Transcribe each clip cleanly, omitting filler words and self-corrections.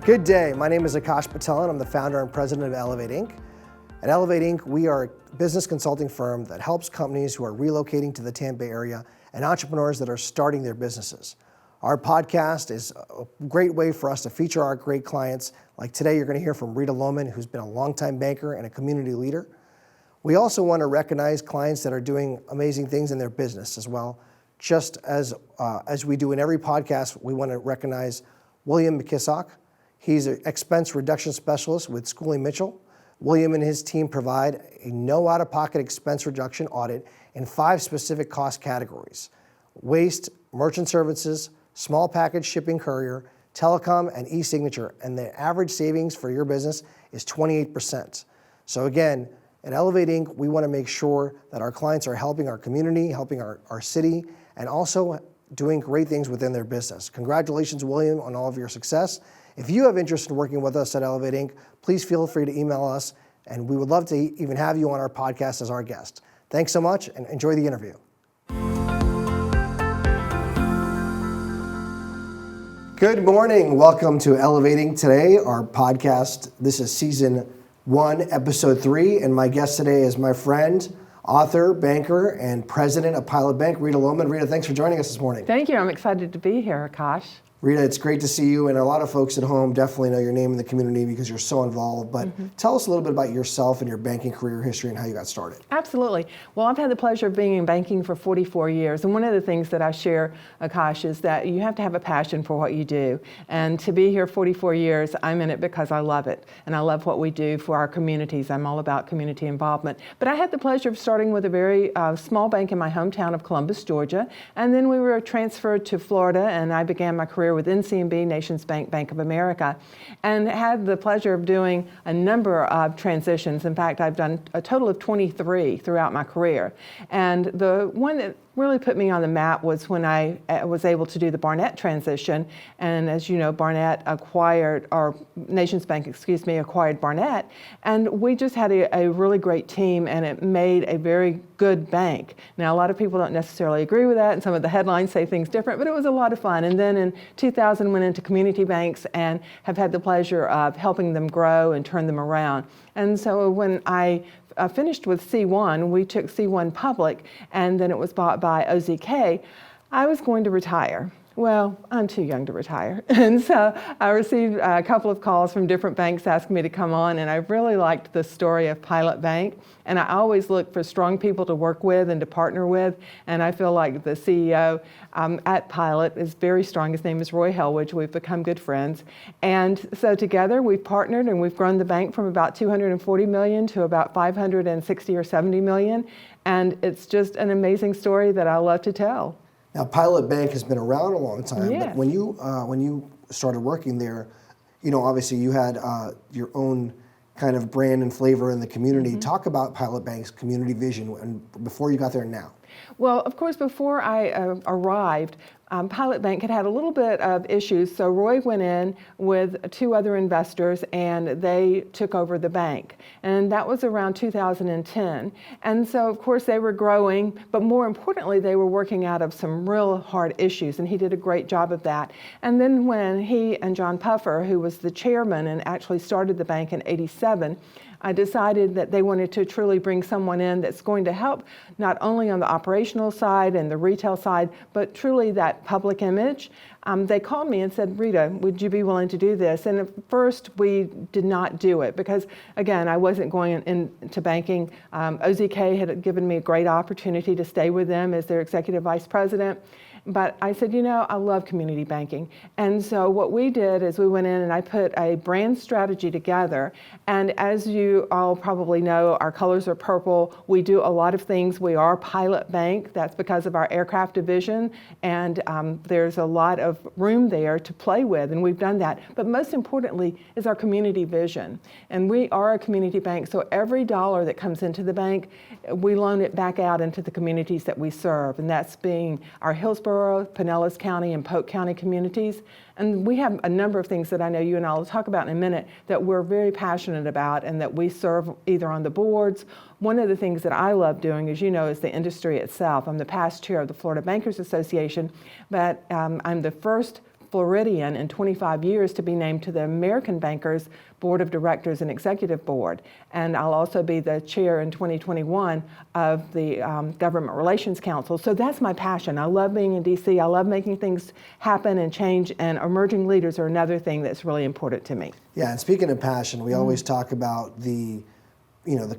Good day, my name is Aakash Patel and I'm the founder and president of Elevate Inc. At Elevate Inc., we are a business consulting firm that helps companies who are relocating to the Tampa Bay area and entrepreneurs that are starting their businesses. Our podcast is a great way for us to feature our great clients. Like today, you're going to hear from Rita Lowman, who's been a longtime banker and a community leader. We also want to recognize clients that are doing amazing things in their business as well. Just as we do in every podcast, we want to recognize William McKissock. He's an expense reduction specialist with Schooling Mitchell. William and his team provide a no out-of-pocket expense reduction audit in 5 specific cost categories: waste, merchant services, small package shipping courier, telecom, and e-signature. And the average savings for your business is 28%. So again, at Elevate Inc., we want to make sure that our clients are helping our community, helping our city, and also doing great things within their business. Congratulations, William, on all of your success. If you have interest in working with us at Elevate Inc., please feel free to email us, and we would love to even have you on our podcast as our guest. Thanks so much, and enjoy the interview. Good morning. Welcome to Elevating Today, our podcast. This is season 1, episode 3, and my guest today is my friend, author, banker, and president of Pilot Bank, Rita Lowman. Rita, thanks for joining us this morning. Thank you. I'm excited to be here, Aakash. Rita, it's great to see you, and a lot of folks at home definitely know your name in the community because you're so involved, but tell us a little bit about yourself and your banking career history and how you got started. Absolutely. Well, I've had the pleasure of being in banking for 44 years, and one of the things that I share, Aakash, is that you have to have a passion for what you do, and to be here 44 years, I'm in it because I love it, and I love what we do for our communities. I'm all about community involvement. But I had the pleasure of starting with a very small bank in my hometown of Columbus, Georgia, and then we were transferred to Florida, and I began my career with NCNB, Nations Bank, Bank of America, and had the pleasure of doing a number of transitions. In fact, I've done a total of 23 throughout my career. And the one that really put me on the map was when I was able to do the Barnett transition. And as you know, Nations Bank, acquired Barnett. And we just had a really great team, and it made a very good bank. Now, a lot of people don't necessarily agree with that, and some of the headlines say things different, but it was a lot of fun. And then in 2000, went into community banks and have had the pleasure of helping them grow and turn them around. And so when I finished with C1, we took C1 public, and then it was bought by OZK. I was going to retire. Well, I'm too young to retire. And so I received a couple of calls from different banks asking me to come on, and I really liked the story of Pilot Bank. And I always look for strong people to work with and to partner with. And I feel like the CEO at Pilot is very strong. His name is Roy Helwich. We've become good friends. And so together we've partnered, and we've grown the bank from about $240 million to about $560 or $70 million. And it's just an amazing story that I love to tell. Now, Pilot Bank has been around a long time, Yes. but when you started working there, you know, obviously you had your own kind of brand and flavor in the community. Talk about Pilot Bank's community vision and before you got there and now. Well, of course, before I arrived, Pilot Bank had had a little bit of issues, so Roy went in with 2 other investors and they took over the bank. And that was around 2010. And so, of course, they were growing, but more importantly, they were working out of some real hard issues, and he did a great job of that. And then when he and John Puffer, who was the chairman and actually started the bank in '87, I decided that they wanted to truly bring someone in that's going to help not only on the operational side and the retail side, but truly that public image. They called me and said, Rita, would you be willing to do this? And at first we did not do it because, again, I wasn't going into banking. OZK had given me a great opportunity to stay with them as their executive vice president. But I said, you know, I love community banking. And so what we did is we went in and I put a brand strategy together. And as you all probably know, our colors are purple. We do a lot of things. We are Pilot Bank. That's because of our aircraft division. And there's a lot of room there to play with. And we've done that. But most importantly is our community vision. And we are a community bank. So every dollar that comes into the bank, we loan it back out into the communities that we serve. And that's being our Hillsborough, Pinellas County, and Polk County communities. And we have a number of things that I know you and I will talk about in a minute that we're very passionate about and that we serve either on the boards. One of the things that I love doing, as you know, is the industry itself. I'm the past chair of the Florida Bankers Association, but I'm the first Floridian in 25 years to be named to the American Bankers Board of Directors and Executive Board. And I'll also be the chair in 2021 of the Government Relations Council. So that's my passion. I love being in DC. I love making things happen and change, and emerging leaders are another thing that's really important to me. Yeah, and speaking of passion, we always talk about the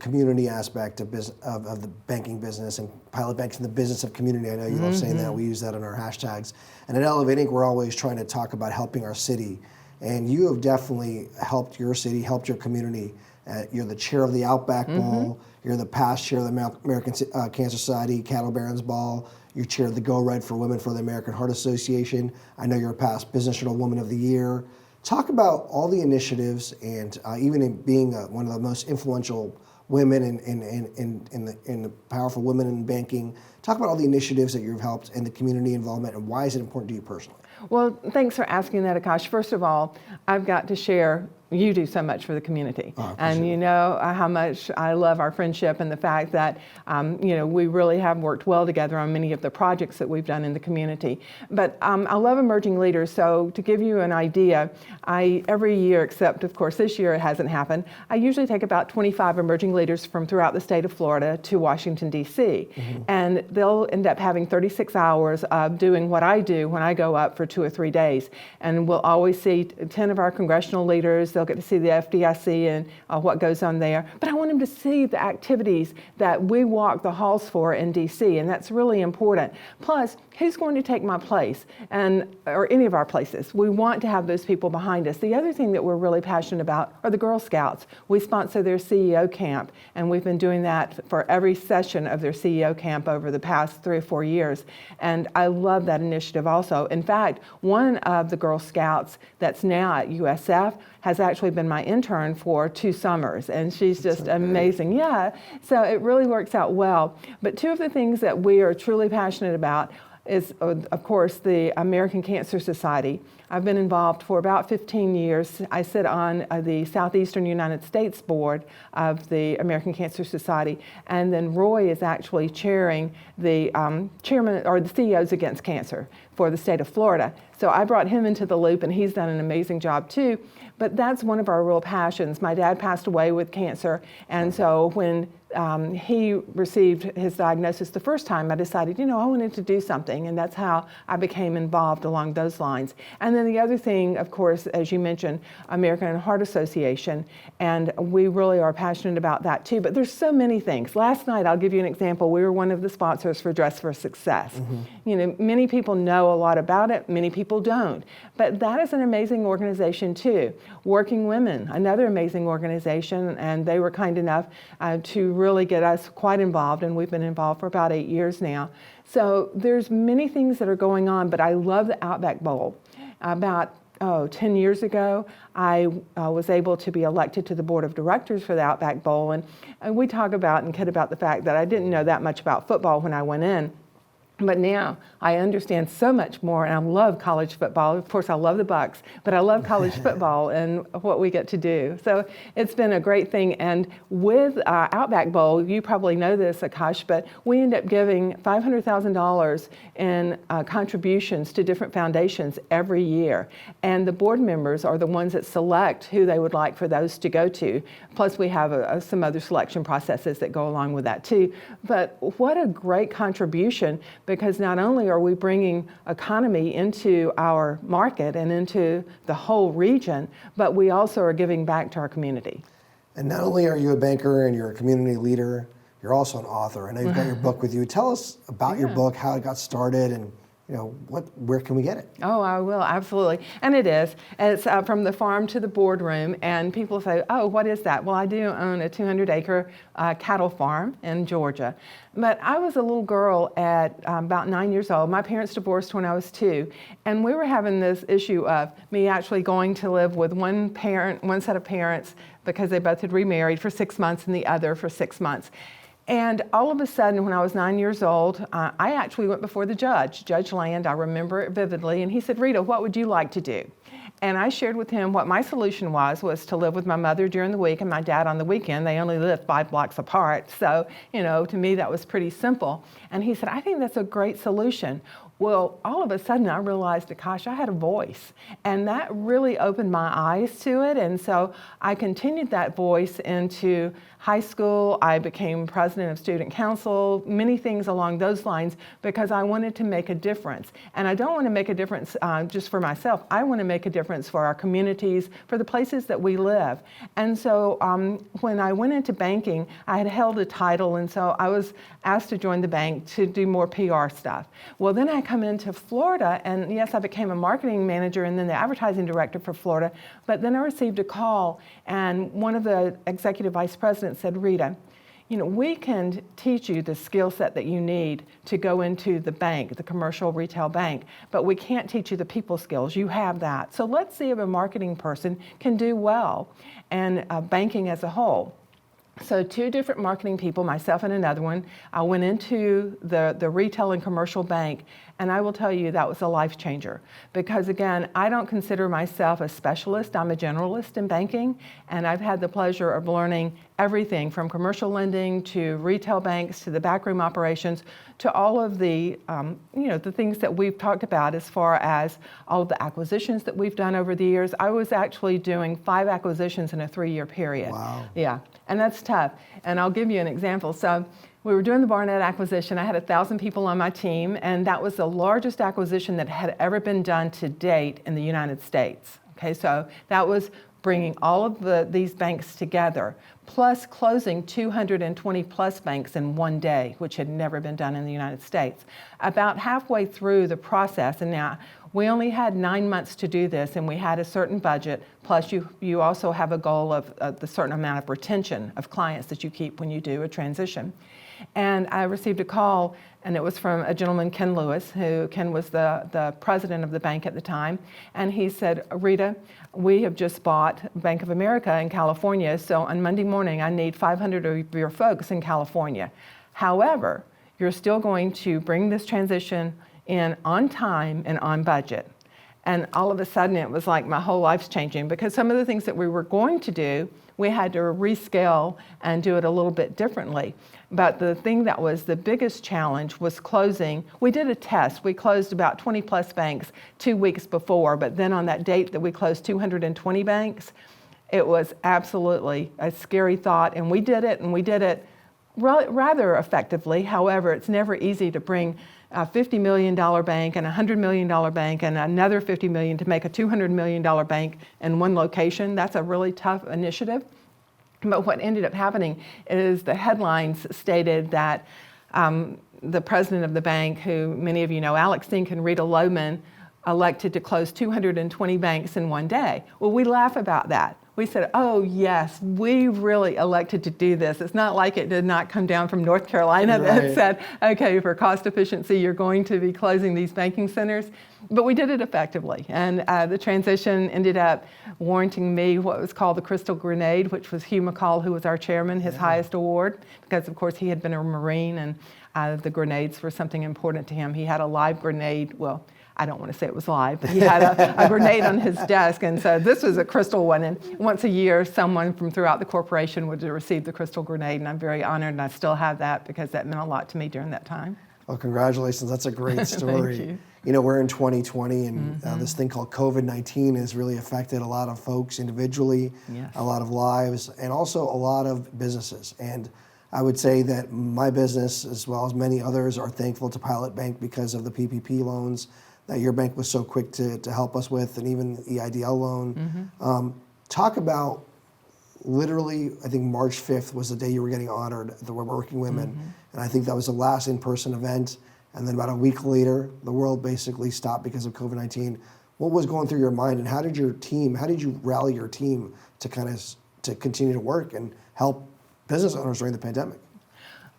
community aspect of the banking business, and Pilot Bank's in the business of community. I know you love saying that. We use that in our hashtags. And at Elevate Inc., we're always trying to talk about helping our city. And you have definitely helped your city, helped your community. You're the chair of the Outback Bowl. You're the past chair of the American Cancer Society Cattle Barons Ball. You're chair of the Go Red for Women for the American Heart Association. I know you're a past Business Journal Woman of the Year. Talk about all the initiatives, and even in being one of the most influential women in the powerful women in banking. Talk about all the initiatives that you've helped and the community involvement, and why is it important to you personally? Well, thanks for asking that, Aakash. First of all, I've got to share, you do so much for the community. And you know how much I love our friendship and the fact that, we really have worked well together on many of the projects that we've done in the community. But I love emerging leaders. So to give you an idea, every year, except of course this year it hasn't happened, I usually take about 25 emerging leaders from throughout the state of Florida to Washington, D.C. And they'll end up having 36 hours of doing what I do when I go up for 2 or 3 days. And we'll always see 10 of our congressional leaders. They'll get to see the FDIC and what goes on there. But I want them to see the activities that we walk the halls for in DC, and that's really important. Plus, who's going to take my place, or any of our places? We want to have those people behind us. The other thing that we're really passionate about are the Girl Scouts. We sponsor their CEO camp, and we've been doing that for every session of their CEO camp over the past 3 or 4 years. And I love that initiative also. In fact, one of the Girl Scouts that's now at USF has actually been my intern for 2 summers, and she's just amazing. Yeah, so it really works out well. But 2 of the things that we are truly passionate about is, of course, the American Cancer Society. I've been involved for about 15 years. I sit on the Southeastern United States board of the American Cancer Society, and then Roy is actually chairing the chairman or the CEOs Against Cancer for the state of Florida. So I brought him into the loop, and he's done an amazing job too. But that's one of our real passions. My dad passed away with cancer, and so when he received his diagnosis the first time, I decided, I wanted to do something, and that's how I became involved along those lines. And then the other thing, of course, as you mentioned, American Heart Association, and we really are passionate about that too. But there's so many things. Last night, I'll give you an example. We were one of the sponsors for Dress for Success. Many people know a lot about it, many people don't. But that is an amazing organization too. Working Women, another amazing organization, and they were kind enough to really get us quite involved, and we've been involved for about 8 years now. So there's many things that are going on, but I love the Outback Bowl. About 10 years ago, I was able to be elected to the board of directors for the Outback Bowl, and we talk about and kid about the fact that I didn't know that much about football when I went in. But now I understand so much more, and I love college football. Of course, I love the Bucks, but I love college football and what we get to do. So it's been a great thing. And with Outback Bowl, you probably know this, Aakash, but we end up giving $500,000 in contributions to different foundations every year. And the board members are the ones that select who they would like for those to go to. Plus, we have some other selection processes that go along with that too. But what a great contribution, because not only are we bringing economy into our market and into the whole region, but we also are giving back to our community. And not only are you a banker and you're a community leader, you're also an author. I know you've got your book with you. Tell us about your book, how it got started, and where can we get it? Oh, I will, absolutely. And it is. It's From the Farm to the Boardroom, and people say, oh, what is that? Well, I do own a 200-acre cattle farm in Georgia. But I was a little girl at about 9 years old. My parents divorced when I was 2, and we were having this issue of me actually going to live with one set of parents, because they both had remarried, for 6 months, and the other for 6 months. And all of a sudden, when I was 9 years old, I actually went before the judge, Judge Land. I remember it vividly. And he said, Rita, what would you like to do? And I shared with him what my solution was to live with my mother during the week and my dad on the weekend. They only lived 5 blocks apart. So, to me, that was pretty simple. And he said, I think that's a great solution. Well, all of a sudden I realized, Aakash, I had a voice, and that really opened my eyes to it. And so I continued that voice into high school. I became president of student council, many things along those lines, because I wanted to make a difference. And I don't want to make a difference just for myself. I want to make a difference for our communities, for the places that we live. And so when I went into banking, I had held a title, and so I was asked to join the bank to do more PR stuff. Well, then I come into Florida, and yes, I became a marketing manager and then the advertising director for Florida, but then I received a call, and one of the executive vice presidents said, Rita, you know, we can teach you the skill set that you need to go into the bank, the commercial retail bank, but we can't teach you the people skills. You have that. So let's see if a marketing person can do well and banking as a whole. So 2 different marketing people, myself and another one, I went into the retail and commercial bank, and I will tell you that was a life changer. Because again, I don't consider myself a specialist. I'm a generalist in banking, and I've had the pleasure of learning everything from commercial lending to retail banks to the backroom operations to all of the, the things that we've talked about as far as all of the acquisitions that we've done over the years. I was actually doing 5 acquisitions in a 3-year period. Wow. Yeah, and that's tough. And I'll give you an example. So we were doing the Barnett acquisition. I had 1,000 people on my team, and that was the largest acquisition that had ever been done to date in the United States. Okay, so that was bringing all of these banks together, plus closing 220 plus banks in one day, which had never been done in the United States. About halfway through the process, and now we only had 9 months to do this, and we had a certain budget, plus you also have a goal of the certain amount of retention of clients that you keep when you do a transition. And I received a call, and it was from a gentleman, Ken Lewis, Ken was the president of the bank at the time, and he said, Rita, we have just bought Bank of America in California, so on Monday morning I need 500 of your folks in California. However, you're still going to bring this transition in on time and on budget. And all of a sudden it was like my whole life's changing, because some of the things that we were going to do, we had to rescale and do it a little bit differently. But the thing that was the biggest challenge was closing. We did a test. We closed about 20 plus banks 2 weeks before, but then on that date that we closed 220 banks, it was absolutely a scary thought. And we did it rather effectively. However, it's never easy to bring a $50 million bank and a $100 million bank and another $50 million to make a $200 million bank in one location. That's a really tough initiative. But what ended up happening is the headlines stated that the president of the bank, who many of you know, Alex Dink and Rita Lowman, elected to close 220 banks in one day. Well, we laugh about that. We said, oh yes, we really elected to do this. It's not like it did not come down from North Carolina that said, okay, for cost efficiency, you're going to be closing these banking centers. But we did it effectively. And the transition ended up warranting me what was called the Crystal Grenade, which was Hugh McCall, who was our chairman, his highest award, because of course he had been a Marine, and the grenades were something important to him. He had a live grenade, well, I don't want to say it was live, but he had a grenade on his desk, and so this was a crystal one. And once a year, someone from throughout the corporation would receive the crystal grenade, and I'm very honored, and I still have that because that meant a lot to me during that time. Well, congratulations. That's a great story. Thank you. You know, we're in 2020, and this thing called COVID-19 has really affected a lot of folks individually, Yes. a lot of lives, and also a lot of businesses. And I would say that my business, as well as many others, are thankful to Pilot Bank because of the PPP loans that your bank was so quick to help us with, and even the EIDL loan. Talk about, literally, I think March 5th was the day you were getting honored at the Working Women, and I think that was the last in-person event, and then about a week later, the world basically stopped because of COVID-19. What was going through your mind, and how did you rally your team to continue to work and help business owners during the pandemic?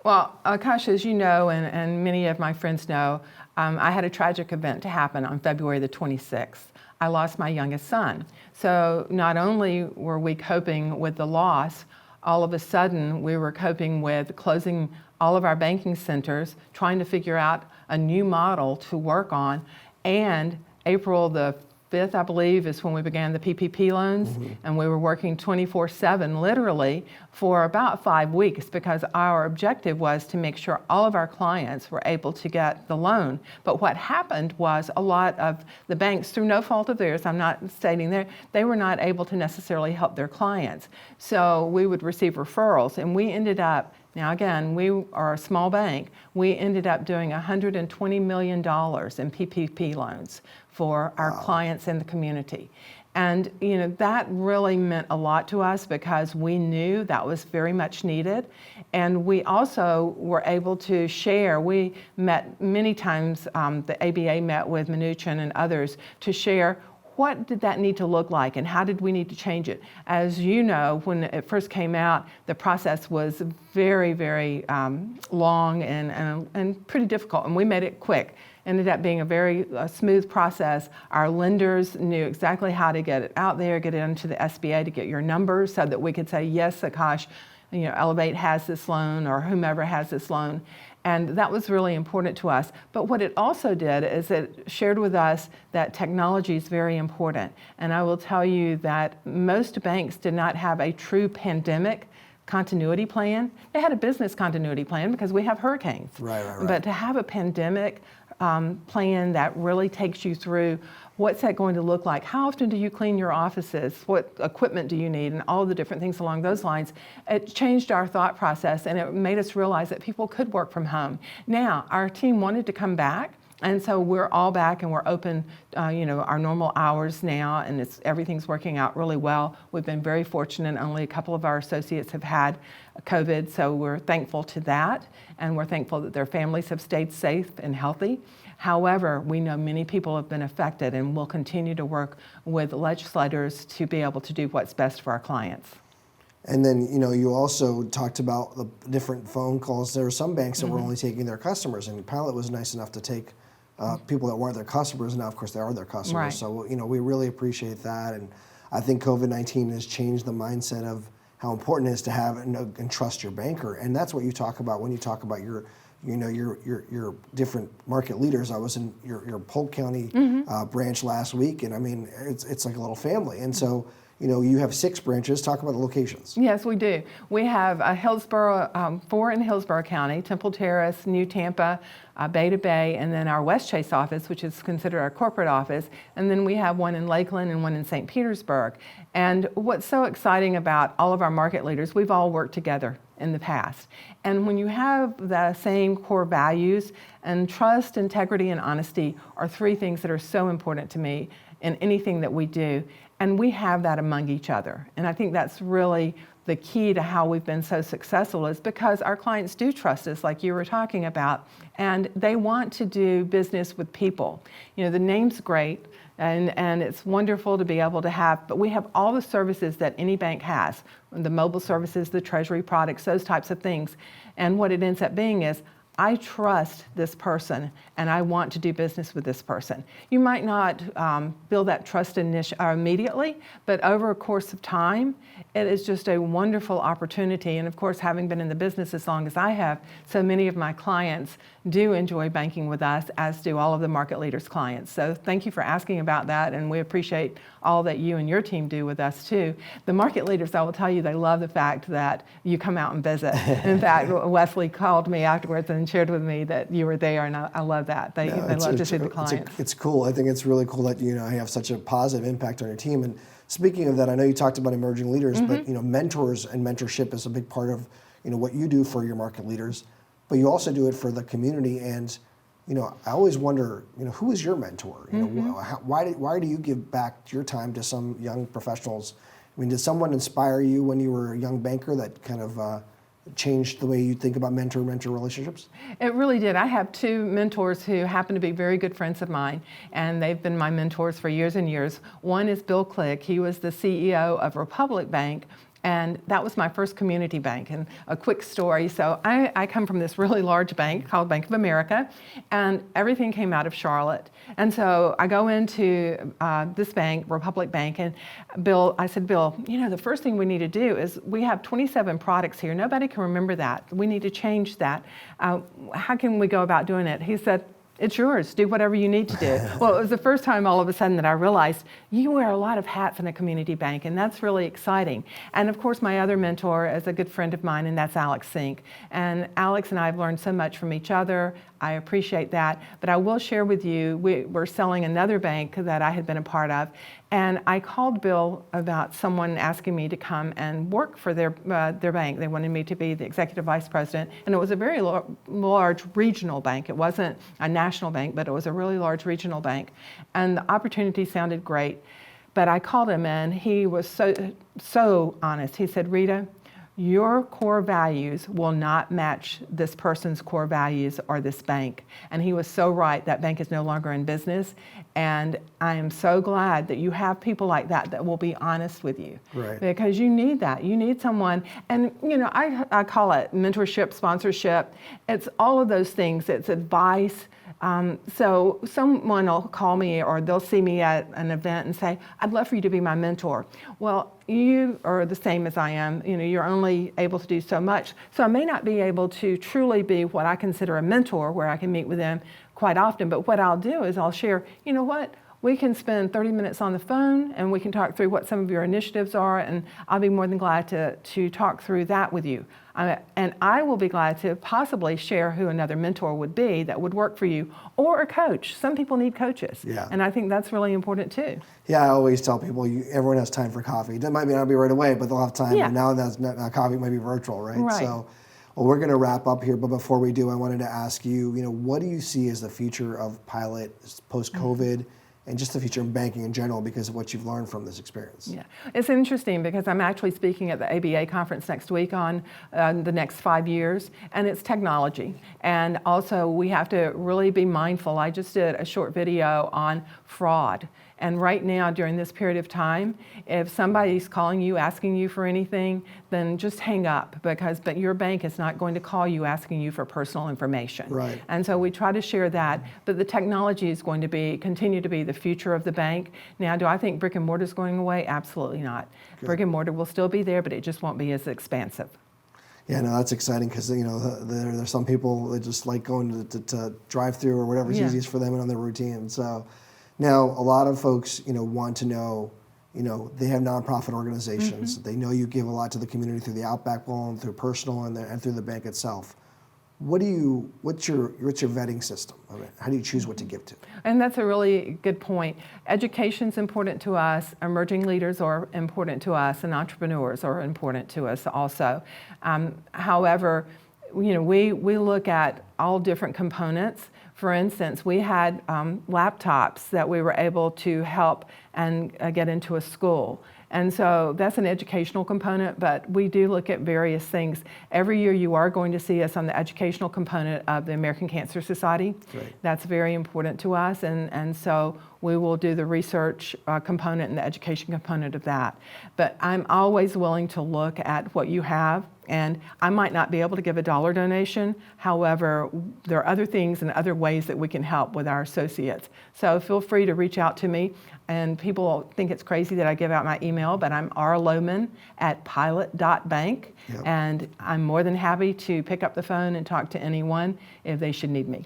Well, Aakash, as you know, and many of my friends know, I had a tragic event to happen on February the 26th. I lost my youngest son. So not only were we coping with the loss, all of a sudden we were coping with closing all of our banking centers, trying to figure out a new model to work on, and April the 5th, I believe, is when we began the PPP loans, and we were working 24/7, literally, for about 5 weeks, because our objective was to make sure all of our clients were able to get the loan. But what happened was a lot of the banks, through no fault of theirs, I'm not stating there, they were not able to necessarily help their clients. So we would receive referrals, and we ended up, now again, we are a small bank, we ended up doing $120 million in PPP loans for our clients in the community. And that really meant a lot to us because we knew that was very much needed. And we also were able to share. We met many times, the ABA met with Mnuchin and others to share what did that need to look like and how did we need to change it. As you know, when it first came out, the process was very, very long and pretty difficult, and we made it quick. Ended up being a very smooth process. Our lenders knew exactly how to get it out there, get it into the SBA to get your numbers so that we could say, yes, Aakash, Elevate has this loan, or whomever has this loan. And that was really important to us. But what it also did is it shared with us that technology is very important. And I will tell you that most banks did not have a true pandemic continuity plan. They had a business continuity plan because we have hurricanes. Right. But to have a pandemic plan that really takes you through what's that going to look like, how often do you clean your offices, what equipment do you need, and all the different things along those lines, it changed our thought process and it made us realize that people could work from home. Now, our team wanted to come back, and so we're all back and we're open, our normal hours now, and everything's working out really well. We've been very fortunate. Only a couple of our associates have had COVID, so we're thankful to that, and we're thankful that their families have stayed safe and healthy. However, we know many people have been affected, and we'll continue to work with legislators to be able to do what's best for our clients. And then, you also talked about the different phone calls. There were some banks that were only taking their customers, and Pilot was nice enough to take people that weren't their customers. Now, of course, they are their customers. Right. So, we really appreciate that. And I think COVID-19 has changed the mindset of how important it is to have and trust your banker. And that's what you talk about when you talk about your different market leaders. I was in your Polk County branch last week, and I mean, it's like a little family. And so, you have 6 branches. Talk about the locations. Yes, we do. We have Hillsborough, 4 in Hillsborough County, Temple Terrace, New Tampa, Bay to Bay, and then our West Chase office, which is considered our corporate office. And then we have one in Lakeland and one in St. Petersburg. And what's so exciting about all of our market leaders, we've all worked together in the past. And when you have the same core values, and trust, integrity, and honesty are 3 things that are so important to me in anything that we do. And we have that among each other. And I think that's really the key to how we've been so successful, is because our clients do trust us, like you were talking about, and they want to do business with people. The name's great, and it's wonderful to be able to have, but we have all the services that any bank has, the mobile services, the treasury products, those types of things. And what it ends up being is, I trust this person and I want to do business with this person. You might not build that trust immediately, but over a course of time, it is just a wonderful opportunity. And of course, having been in the business as long as I have, so many of my clients do enjoy banking with us, as do all of the market leaders' clients. So thank you for asking about that, and we appreciate all that you and your team do with us too. The market leaders, I will tell you, they love the fact that you come out and visit. In fact, Wesley called me afterwards and shared with me that you were there, and I love that. They love to see the clients. It's cool. I think it's really cool that you have such a positive impact on your team. And speaking of that, I know you talked about emerging leaders, but mentors and mentorship is a big part of what you do for your market leaders, but you also do it for the community. And I always wonder, who is your mentor? Why do you give back your time to some young professionals? I mean, did someone inspire you when you were a young banker that kind of changed the way you think about mentor-mentor relationships? It really did. I have 2 mentors who happen to be very good friends of mine, and they've been my mentors for years and years. One is Bill Click. He was the CEO of Republic Bank, and that was my first community bank. And a quick story, so I come from this really large bank called Bank of America, and everything came out of Charlotte. And so I go into this bank, Republic Bank, and I said, Bill, the first thing we need to do is, we have 27 products here. Nobody can remember that. We need to change that. How can we go about doing it? He said, It's yours. Do whatever you need to do. Well, it was the first time all of a sudden that I realized you wear a lot of hats in a community bank, and that's really exciting. And of course, my other mentor is a good friend of mine, and that's Alex Sink. And Alex and I have learned so much from each other. I appreciate that. But I will share with you, we're selling another bank that I had been a part of, and I called Bill about someone asking me to come and work for their bank. They wanted me to be the executive vice president, and it was a very large regional bank. It wasn't a national bank, but it was a really large regional bank. And the opportunity sounded great. But I called him, and he was so honest. He said, Rita, your core values will not match this person's core values or this bank. And he was so right. That bank is no longer in business. And I am so glad that you have people like that will be honest with you. Right. Because you need that. You need someone. And, I call it mentorship, sponsorship. It's all of those things. It's advice. So someone will call me or they'll see me at an event and say, I'd love for you to be my mentor. Well, you are the same as I am. You're only able to do so much. So I may not be able to truly be what I consider a mentor where I can meet with them quite often. But what I'll do is I'll share, we can spend 30 minutes on the phone and we can talk through what some of your initiatives are, and I'll be more than glad to talk through that with you. And I will be glad to possibly share who another mentor would be that would work for you, or a coach. Some people need coaches, and I think that's really important too. Yeah, I always tell people everyone has time for coffee. It might not be right away, but they'll have time. Yeah. And now that's not coffee might be virtual, right? Right. So, well, we're going to wrap up here, but before we do, I wanted to ask you, what do you see as the future of Pilot post-COVID? And just the future of banking in general because of what you've learned from this experience. Yeah, it's interesting because I'm actually speaking at the ABA conference next week on the next 5 years, and it's technology. And also we have to really be mindful. I just did a short video on fraud. And right now, during this period of time, if somebody's calling you, asking you for anything, then just hang up but your bank is not going to call you asking you for personal information. Right. And so we try to share that, but the technology is going to continue to be the future of the bank. Now, do I think brick and mortar is going away? Absolutely not. Good. Brick and mortar will still be there, but it just won't be as expansive. Yeah, no, that's exciting because there's some people that just like going to drive through or whatever's easiest for them and on their routine. So now a lot of folks want to know, they have nonprofit organizations. Mm-hmm. They know you give a lot to the community through the Outback Bowl, through personal and through the bank itself. What's your vetting system? I mean, how do you choose what to give to? And that's a really good point. Education's important to us. Emerging leaders are important to us, and entrepreneurs are important to us also. However, we look at all different components. For instance, we had laptops that we were able to help and get into a school. And so that's an educational component, but we do look at various things. Every year you are going to see us on the educational component of the American Cancer Society. Right. That's very important to us, and so we will do the research component and the education component of that. But I'm always willing to look at what you have, and I might not be able to give a dollar donation. However, there are other things and other ways that we can help with our associates. So feel free to reach out to me. And people think it's crazy that I give out my email, but I'm rlowman@pilot.bank. Yep. And I'm more than happy to pick up the phone and talk to anyone if they should need me.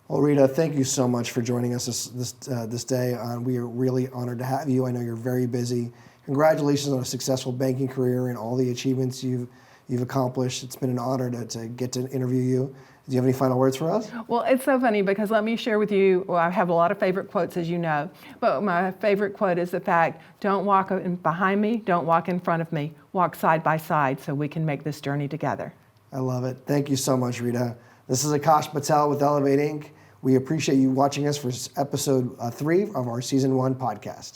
Well, Rita, thank you so much for joining us this day. We are really honored to have you. I know you're very busy. Congratulations on a successful banking career and all the achievements you've accomplished. It's been an honor to get to interview you. Do you have any final words for us? Well, it's so funny because let me share with you, I have a lot of favorite quotes, as you know, but my favorite quote is the fact, don't walk behind me, don't walk in front of me, walk side by side so we can make this journey together. I love it. Thank you so much, Rita. This is Aakash Patel with Elevate Inc. We appreciate you watching us for episode 3 of our season 1 podcast.